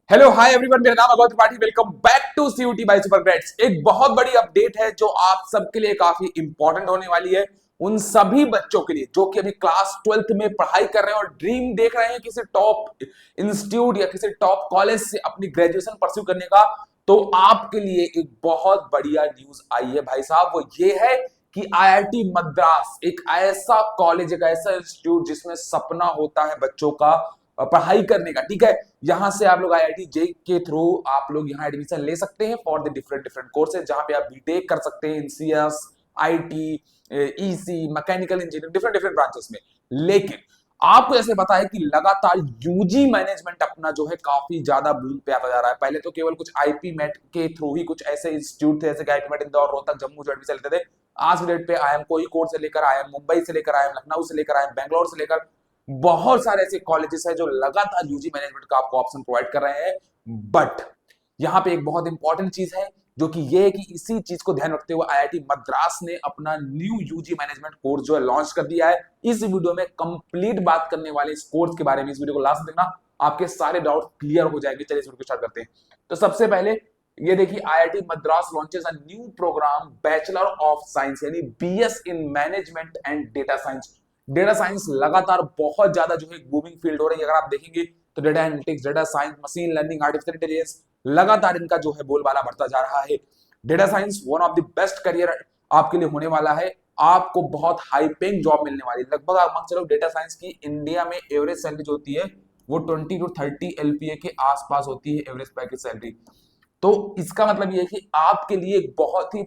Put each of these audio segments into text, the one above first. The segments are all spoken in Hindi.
हेलो हाय एवरीवन, मेरा नाम Abhay Tripathi. Welcome back to CUET by super grades. एक बहुत बड़ी अपडेट है जो आप सबके लिए काफी इंपॉर्टेंट होने वाली है। उन सभी बच्चों के लिए जो कि अभी क्लास 12th में पढ़ाई कर रहे हैं और ड्रीम देख रहे हैं किसी टॉप इंस्टीट्यूट या किसी टॉप कॉलेज से अपनी ग्रेजुएशन परस्यू करने का। तो आपके लिए एक बहुत बढ़िया न्यूज आई है भाई साहब। वो ये है कि आईआईटी मद्रास एक ऐसा कॉलेज, एक ऐसा इंस्टीट्यूट जिसमें सपना होता है बच्चों का पढ़ाई करने का। ठीक है, यहां से आप लोग आईआईटी जे के थ्रू आप लोग यहां एडमिशन ले सकते हैं for the different different courses, जहां पे आप बीटेक कर सकते हैं in CS, IT, EC, mechanical engineering, different different branches में। लेकिन आपको जैसे पता है कि लगातार यूजी मैनेजमेंट अपना जो है काफी ज्यादा बूम पे आता जा रहा है। पहले तो केवल कुछ आईपी मेट के थ्रू ही कुछ ऐसे इंस्टीट्यूट थे जैसे कि आईपी मेट इंदौर, रोहतक, जम्मू जो एडमिशन लेते थे। आज की डेट पे आईएम कोझिकोड से लेकर, आईएम मुंबई से लेकर, आईएम लखनऊ से लेकर, आईएम बैंगलोर से लेकर बहुत सारे ऐसे कॉलेजेस हैं जो लगातार यूजी मैनेजमेंट का आपको ऑप्शन प्रोवाइड कर रहे हैं। बट यहां पे एक बहुत इंपॉर्टेंट चीज है जो कि ये है कि इसी चीज को ध्यान रखते हुए आईआईटी मद्रास ने अपना न्यू यूजी मैनेजमेंट कोर्स जो है लॉन्च कर दिया है। इस वीडियो में कंप्लीट बात करने वाले इस कोर्स के बारे में। इस वीडियो को लास्ट देखना, आपके सारे डाउट क्लियर हो जाएंगे। चलिए इस वीडियो को स्टार्ट करते हैं। तो सबसे पहले ये देखिए, IIT Madras launches a new program bachelor of science यानी BS in management and data science. Data science लगातार बहुत ज्यादा जो है बूमिंग फील्ड हो रही है। अगर आप देखेंगे तो data analytics, data science, machine learning, artificial intelligence, लगातार इनका जो है बोलबाला बढ़ता जा रहा है। Data science one of the best career आपके लिए होने वाला है। आपको बहुत हाई पेइंग जॉब मिलने वाली है। लगभग आप मान चलो डेटा साइंस की इंडिया में एवरेज सैलरी जो होती है वो 20 to 30 एलपीए के आसपास होती है, एवरेज पैकेज सैलरी। तो इसका मतलब ये है कि आपके लिए एक बहुत ही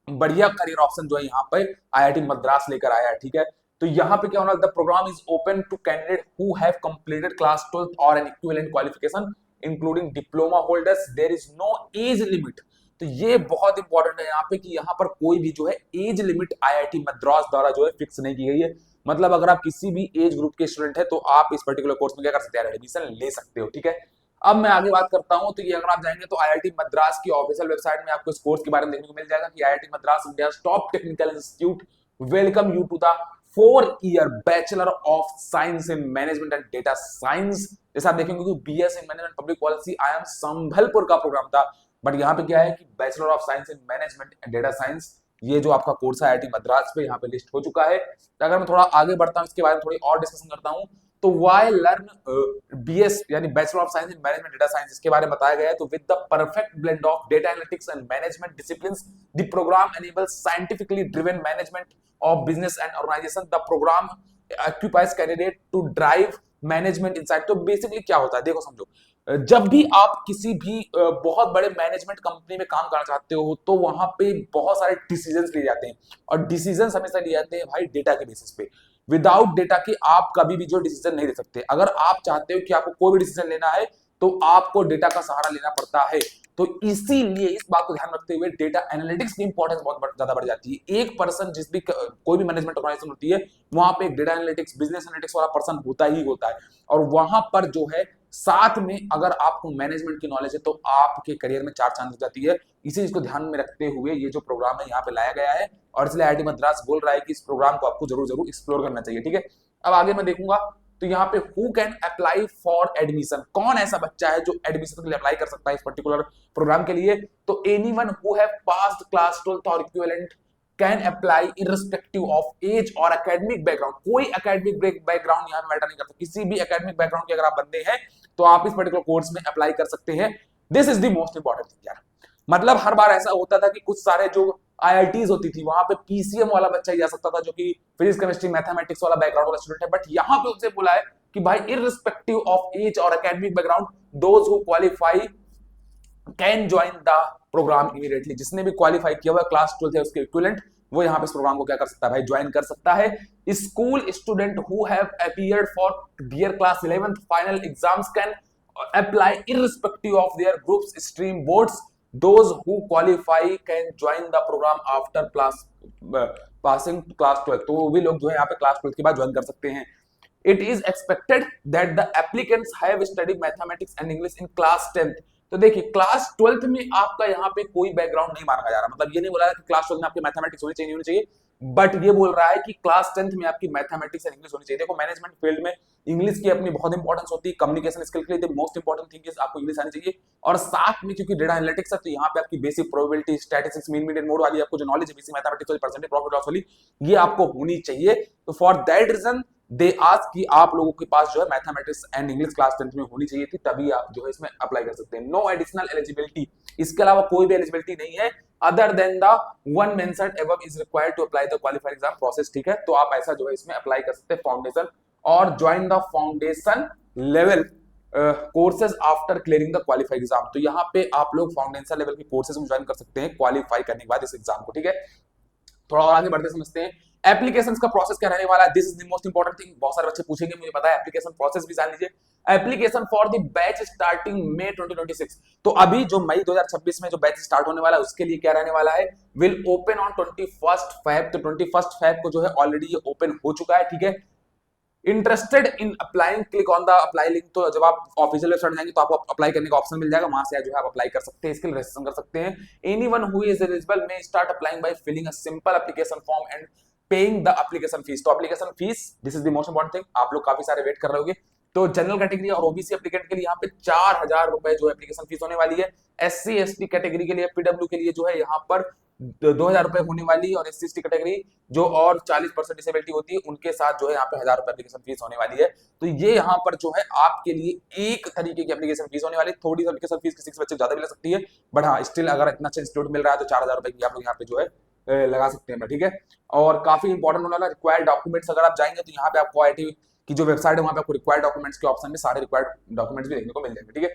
बढ़िया करियर ऑप्शन जो है यहाँ पे आईआईटी मद्रास लेकर आया है। ठीक है, तो यहाँ पे क्या होना, the programme is open to candidate who have completed class 12th और an equivalent qualification including diploma holders. There is no age limit. तो ये बहुत इंपॉर्टेंट है यहाँ पे कि यहाँ पर कोई भी जो है एज लिमिट आईआईटी मद्रास द्वारा जो है फिक्स नहीं की गई है। मतलब अगर आप किसी भी एज ग्रुप के स्टूडेंट है तो आप इस पर्टिकुलर कोर्स में क्या कर सकते हैं, एडमिशन ले सकते हो। ठीक है, अब मैं आगे बात करता हूं। तो ये अगर आप जाएंगे तो आईआईटी मद्रास की ऑफिशियल वेबसाइट में आपको इस कोर्स के बारे में देखने को मिल जाएगा कि IIT Madras India top technical institute welcome you to the 4 year bachelor of science in management and data science. जैसा आप देखेंगे कि BS in management public policy IIM Sambalpur का प्रोग्राम था, बट यहाँ पे क्या है कि bachelor of science in management and data science ये जो आपका कोर्स है आईआईटी मद्रास पे यहाँ पे लिस्ट हो चुका है। तो अगर मैं थोड़ा आगे बढ़ता हूँ इसके बारे में थोड़ी और डिस्कशन करता हूँ, तो वाई लर्न बीएस यानी bachelor of science in management data science, इसके बारे में बताया गया है। तो with the perfect blend of data analytics and management disciplines the programme enables scientifically driven management of business and organisation. The programme occupies candidate to drive management insight. तो बेसिकली क्या होता है, देखो समझो, जब भी आप किसी भी बहुत बड़े मैनेजमेंट कंपनी में काम करना चाहते हो तो वहां पे बहुत सारे डिसीजंस लिए जाते हैं, और डिसीजंस हमेशा लिए जाते हैं भाई डेटा के बेसिस पे। विदाउट डेटा के आप कभी भी जो डिसीजन नहीं ले सकते। अगर आप चाहते हो कि आपको कोई भी डिसीजन लेना है तो आपको डेटा का सहारा लेना पड़ता है। तो इसीलिए इस बात को ध्यान रखते हुए डेटा एनालिटिक्स की इंपॉर्टेंस बहुत ज्यादा बढ़ जाती है। एक पर्सन जिस भी कोई भी मैनेजमेंट ऑर्गेनाइजेशन होती है वहां पे एक डेटा एनालिटिक्स, बिजनेस एनालिटिक्स वाला पर्सन होता ही होता है। और वहां पर जो है साथ में अगर आपको मैनेजमेंट की नॉलेज है तो आपके करियर में चार चांद लग जाती है। इसी चीज को ध्यान में रखते हुए ये जो प्रोग्राम है यहाँ पे लाया गया है, और इसलिए आईआईटी मद्रास बोल रहा है कि इस प्रोग्राम को आपको जरूर जरूर एक्सप्लोर करना चाहिए। ठीक है, अब आगे मैं देखूंगा तो यहाँ पे who can apply for admission, कौन ऐसा बच्चा है जो एडमिशन के लिए अप्लाई कर सकता है इस पर्टिकुलर प्रोग्राम के लिए। तो anyone who have passed class 12th और equivalent can apply irrespective of age और एकेडमिक बैकग्राउंड। कोई एकेडमिक बैकग्राउंड यहाँ पे मैटर नहीं करता। किसी भी एकेडमिक बैकग्राउंड के अगर आप बंदे हैं तो आप इस पर्टिकुलर कोर्स में अप्लाई कर सकते हैं। This is the most important thing यार। मतलब हर बार ऐसा होता था कि कुछ सारे जो आईआईटीज होती थी वहां पे पीसीएम वाला बच्चा ही जा सकता था जो कि फिजिक्स, केमिस्ट्री, मैथमेटिक्स वाला बैकग्राउंड वाला स्टूडेंट है। बट यहाँ पे उनसे बोला है कि भाई इररिस्पेक्टिव ऑफ एज और academic background those who qualify can join the programme immediately. जिसने भी क्वालिफाई किया हुआ क्लास 12th है उसके इक्विवेलेंट, वो यहाँ पे इस प्रोग्राम को क्या कर सकता है भाई, ज्वाइन कर सकता है। School student who have appeared for their class 11th final exams can apply irrespective of their groups stream boards. Those who qualify can join the program after class passing class 12th। तो वो भी लोग जो है यहाँ पे क्लास 12th के बाद ज्वाइन कर सकते हैं। It is expected that the applicants have studied mathematics and English in class 10th। तो देखिए क्लास 12th में आपका यहाँ पे कोई बैकग्राउंड नहीं मांगा जा रहा। मतलब ये नहीं बोला कि क्लास 12th में आपके मैथमेटिक्स होनी चाहिए, नहीं होनी चाहिए। बट ये बोल रहा है कि क्लास 10th में आपकी मैथमेटिक्स एंड इंग्लिश होनी चाहिए। देखो मैनेजमेंट फील्ड में इंग्लिश की अपनी बहुत इंपॉर्टेंस होती है, कम्युनिकेशन स्किल के लिए मोस्ट इंपॉर्टेंट थिंग इज आपको इंग्लिश आनी चाहिए। और साथ में क्योंकि डेटा एनालिटिक्स है तो यहाँ पे आपकी basic probability, statistics, mean median mode वाली आपको जो नॉलेज है बेसिक मैथमेटिक्स वाली, परसेंटेज प्रॉफिट लॉस वाली, ये आपको होनी चाहिए। तो for that reason they ask कि आप लोगों के पास जो है mathematics and English class 10th में होनी चाहिए थी, तभी आप जो है इसमें अप्लाई कर सकते हैं। नो एडिशनल एलिजिबिलिटी, इसके अलावा कोई भी एलिजिबिलिटी नहीं है other than the one mentioned above is required to apply the qualified exam process. ठीक है, तो आप ऐसा जो है इसमें अप्लाई कर सकते हैं फाउंडेशन और join the foundation level courses after clearing the qualified exam. तो यहाँ पे आप लोग फाउंडेशन लेवल के कोर्सेज में ज्वाइन कर सकते हैं क्वालिफाई करने के बाद इस एग्जाम को। ठीक है, थोड़ा और आगे बढ़ते समझते हैं एप्लीकेशंस का प्रोसेस क्या रहने वाला है। This is the most important thing, बहुत सारे बच्चे पूछेंगे, मुझे पता है, एप्लीकेशन प्रोसेस भी जान लीजिए। Application for the batch starting May 2026, तो अभी जो मई 2026 में जो बैच स्टार्ट होने वाला है उसके लिए क्या रहने वाला है, विल ओपन ऑन 21 फेब। तो 21 फेब को जो है ऑलरेडी ये ओपन हो चुका है। ठीक है, interested in applying, click on the apply link. तो जब आप ऑफिशियल वेबसाइट जाएंगे तो आपको अप्लाई करने का ऑप्शन मिल जाएगा, वहां से जो है आप अप्लाई कर सकते हैं, इसके लिए रजिस्ट्रेशन कर सकते हैं। Anyone who is eligible may start applying by filling a simple application form and paying the application fees. तो application fees, this is the most important thing, आप लोग काफी सारे वेट कर रहे होंगे। तो जनरल कैटेगरी और ओबीसी एप्लीकेंट के लिए यहाँ पे 4000 रुपए जो एप्लीकेशन फीस होने वाली है। एससी एसटी कैटेगरी के लिए, पीडब्ल्यू के लिए जो है यहाँ पर 2000 रुपए होने वाली है, और एससी एसटी कैटेगरी जो और 40% डिसेबिलिटी होती है उनके साथ जो है यहाँ पे 1000 रुपए एप्लीकेशन फीस होने वाली है। तो ये यहाँ पर जो है आपके लिए एक तरीके की एप्लीकेशन फीस होने वाली है। थोड़ी एप्लीकेशन फीस किसी बच्चे ज्यादा भी ले सकती है, बट हाँ स्टिल अगर इतना अच्छा इंस्टीट्यूट मिल रहा है तो 4000 रुपए की आप लोग यहाँ पे जो है लगा सकते हैं। ठीक है, और काफी इंपॉर्टेंट होने वाला रिक्वायर्ड डॉक्यूमेंट्स, अगर आप जाएंगे तो यहाँ पे आपको आईटी की जो वेबसाइट है वहां पे आपको रिक्वायर्ड डॉक्यूमेंट्स के ऑप्शन में सारे रिक्वायर्ड डॉक्यूमेंट्स भी देखने को मिल जाएंगे। ठीक है,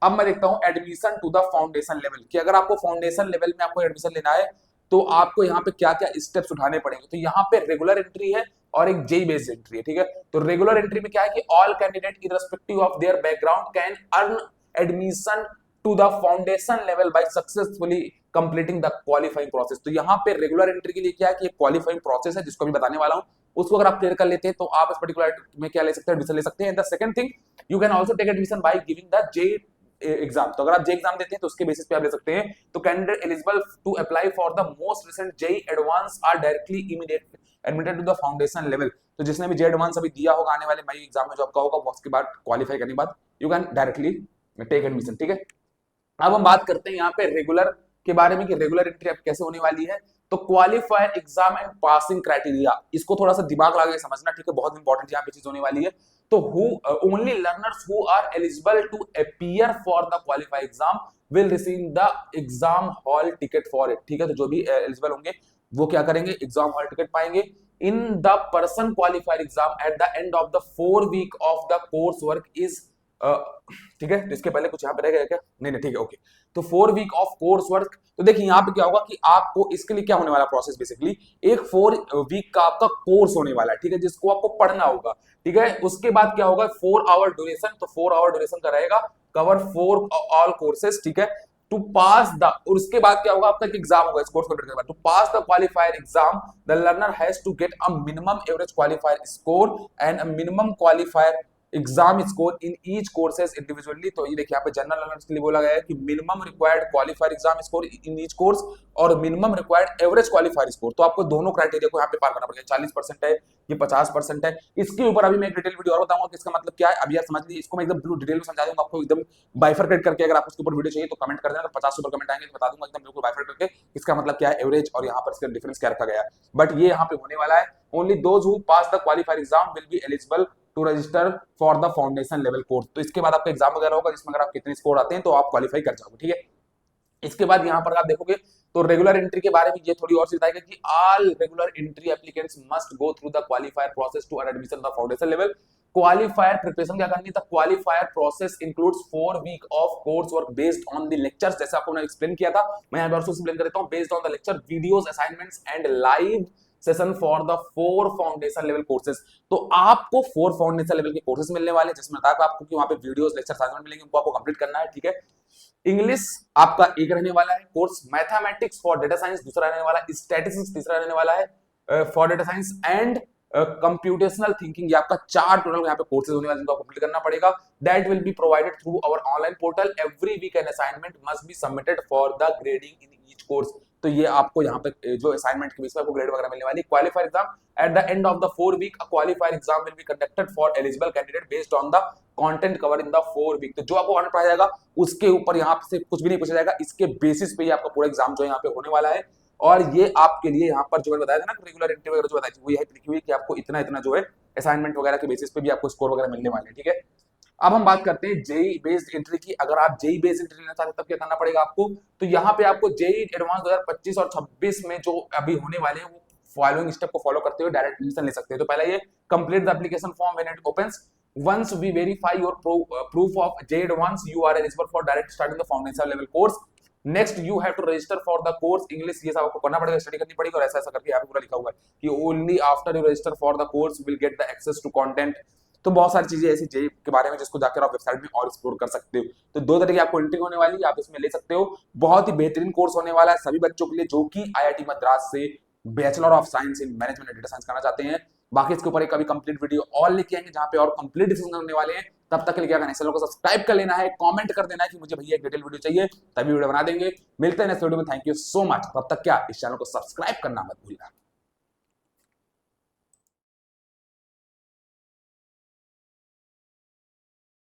अब मैं देखता हूँ admission to the foundation level, कि अगर आपको फाउंडेशन लेवल में आपको एडमिशन लेना है तो आपको यहाँ पे क्या क्या स्टेप्स उठाने पड़ेंगे। तो यहाँ पे रेगुलर एंट्री है और एक जेई बेस्ड एंट्री है। ठीक है, तो रेगुलर एंट्री में क्या है कि all candidate irrespective of their background can earn admission to the foundation level by successfully completing the qualifying process. तो यहाँ पे रेगुलर एंट्री के लिए क्या है कि क्वालिफाइंग प्रोसेस है जिसको भी बताने वाला हूँ, उसको अगर आप क्लियर कर लेते हैं तो आप इस पर्टिकुलर में क्या ले सकते हैं, एडमिशन ले सकते हैं। The second thing, you can also take admission by giving the JEE exam. तो अगर आप जेई एग्जाम देते हैं तो उसके बेसिस पे आप ले सकते हैं। तो candidate eligible to apply for the most recent JEE advance or directly immediate admitted to the foundation level. तो जिसने भी जेई एडवांस अभी दिया होगा आने वाले मई एग्जाम में जो आपका होगा, उसके बाद क्वालिफाई करने के बाद you can directly take admission. ठीक है, अब हम बात करते हैं यहाँ पे रेगुलर के बारे में कि रेगुलर एंट्री कैसे होने वाली है। तो qualifier exam and passing criteria, इसको थोड़ा सा दिमाग लगा के समझना। ठीक है, बहुत इंपॉर्टेंट यहाँ पे चीज होने वाली है। तो who only learners who are eligible to appear for the qualified exam will receive the exam hall ticket for it. ठीक है, तो जो भी एलिजिबल होंगे वो क्या करेंगे, एग्जाम हॉल टिकट पाएंगे। In the person qualified exam at the end of the 4 week of the course work is, ठीक है, तो इसके पहले कुछ यहाँ पे रहेगा क्या, नहीं नहीं ठीक है, ओके। तो 4 वीक ऑफ कोर्स वर्क, तो देखिए यहाँ पे क्या होगा कि आपको इसके लिए क्या होने वाला प्रोसेस, बेसिकली एक 4 वीक का आपका कोर्स होने वाला है। ठीक है, जिसको आपको पढ़ना होगा। ठीक है, उसके बाद क्या होगा 4 आवर ड्यूरेशन, तो 4 आवर ड्यूरेशन का रहेगा, कवर 4 ऑल कोर्सेज। ठीक है, टू पास द, और उसके बाद क्या होगा आपका एग्जाम होगा इस कोर्स कंप्लीट करने के बाद। To pass the qualifier exam the learner has to get a minimum average qualifier score and a minimum qualifier exam score in each courses individually. तो ये देखिए यहाँ पे जनरल लर्नर्स के लिए बोला गया है कि minimum required qualifier exam score in each course और minimum required average qualifier score. तो आपको दोनों क्राइटेरिया को यहाँ पे पार करना पड़ेगा। 40% है, ये 50% है। इसके ऊपर अभी मैं एक डिटेल वीडियो और बताऊंगा कि इसका मतलब क्या है, अभी आप समझ लीजिए। इसको मैं एकदम ब्लू डिटेल में समझा दूंगा आपको, एकदम बाइफरकेट करके। अगर आपको इसके ऊपर वीडियो चाहिए तो कमेंट कर देना, अगर 50 सुपर कमेंट आएंगे तो बता दूंगा एकदम बिल्कुल बाइफरकेट करके इसका मतलब क्या है, एवरेज और यहाँ पर इसका डिफरेंस क्या रखा गया है। बट ये यहाँ पे होने वाला है, only those who pass the qualifier exam will be eligible to register for the foundation level course. तो इसके बाद आपका एग्जाम वगैरह होगा जिसमें अगर आप कितने स्कोर आते हैं तो आप क्वालिफाई कर जाओगे। ठीक है, इसके बाद यहाँ पर आप देखोगे तो रेगुलर एंट्री के बारे में ये थोड़ी और चीज आएगा कि all regular entry applicants must go through the qualifier process to earn admission the foundation level. Qualifier preparation क्या करनी है, qualifier process includes 4 week of course work based on the lectures. जैसे आपको मैंने एक्सप्लेन किया था, मैं यहाँ पर एक्सप्लेन कर देता हूँ। Based on the lecture, videos, assignments and live session for the 4 foundation level courses. तो आपको 4 फाउंडेशन लेवल के कोर्सेज मिलने वाले हैं, जिसमें बताया आपको कि वहां पे वीडियोस, लेक्चर, असाइनमेंट मिलेंगे, उनको आपको कंप्लीट करना है। ठीक है, इंग्लिश आपका एक रहने वाला है course, mathematics for data science दूसरा रहने वाला है, स्टैटिस्टिक्स तीसरा रहने वाला है for data science, and computational thinking. ये आपका 4 टोटल यहाँ पे कोर्सेज होने वाले हैं जिनको आपको कंप्लीट करना पड़ेगा। That will be provided through our online portal. Every week an assignment must be submitted for the grading in each course. तो ये आपको यहाँ पे जो असाइनमेंट के बेस पे आपको ग्रेड वगैरह मिलने वाली। Qualifier exam at the end of the 4 week a qualifier exam will be conducted for eligible candidate based on the content cover in the 4 week. तो जो आपको कंटेंट पढ़ाया जाएगा उसके ऊपर यहाँ से कुछ भी नहीं पूछा जाएगा, इसके बेसिस पे ही आपका पूरा एग्जाम जो है यहाँ पे होने वाला है। और ये आपके लिए यहाँ पर जो मैंने बताया था ना रेगुलर इंटरव्यू वगैरह जो बताई थी वो यही लिखी हुई है कि आपको इतना इतना जो है असाइनमेंट वगैरह के बेसिस पे भी आपको स्कोर वगैरह मिलने वाले हैं, ठीक है। अब हम बात करते हैं जेई बेस्ड एंट्री की। अगर आप जेई बेस्ड एंट्री लेना चाहते हैं तब क्या करना पड़ेगा आपको, तो यहाँ पे आपको जेई एडवांस 2025 और 26 में जो अभी होने वाले हैं वो फॉलोइंग स्टेप को फॉलो करते हुए डायरेक्ट एडमिशन ले सकते हैं। तो पहला ये complete the application form when it opens. once we verify your proof of JEE Advance, you are eligible for direct starting the foundation level course. Next you have to register for the course English, ये सब आपको करना पड़ेगा, स्टडी करनी पड़ेगी। और ऐसा ऐसा करके यहाँ पे पूरा लिखा हुआ है कि only after you register for the course will get the access to content. तो बहुत सारी चीजें ऐसी जेई के बारे में जिसको जाकर आप वेबसाइट में और एक्सप्लोर कर सकते हो। तो दो तरीके आपको एंट्री होने वाली है, आप इसमें ले सकते हो। बहुत ही बेहतरीन कोर्स होने वाला है सभी बच्चों के लिए जो कि आईआईटी मद्रास से bachelor of science in management and data science करना चाहते हैं। बाकी इसके ऊपर एक अभी कंप्लीट वीडियो और लेके आएंगे जहां पे और कंप्लीट डिस्कशन करने वाले हैं। तब तक के लिए क्या करना है, चैनल को सब्सक्राइब कर लेना है, कमेंट कर देना है कि मुझे भैया एक डिटेल वीडियो चाहिए, तभी वीडियो बना देंगे। मिलते हैं नेक्स्ट वीडियो में, थैंक यू सो मच। तब तक क्या इस चैनल को सब्सक्राइब करना मत भूलना।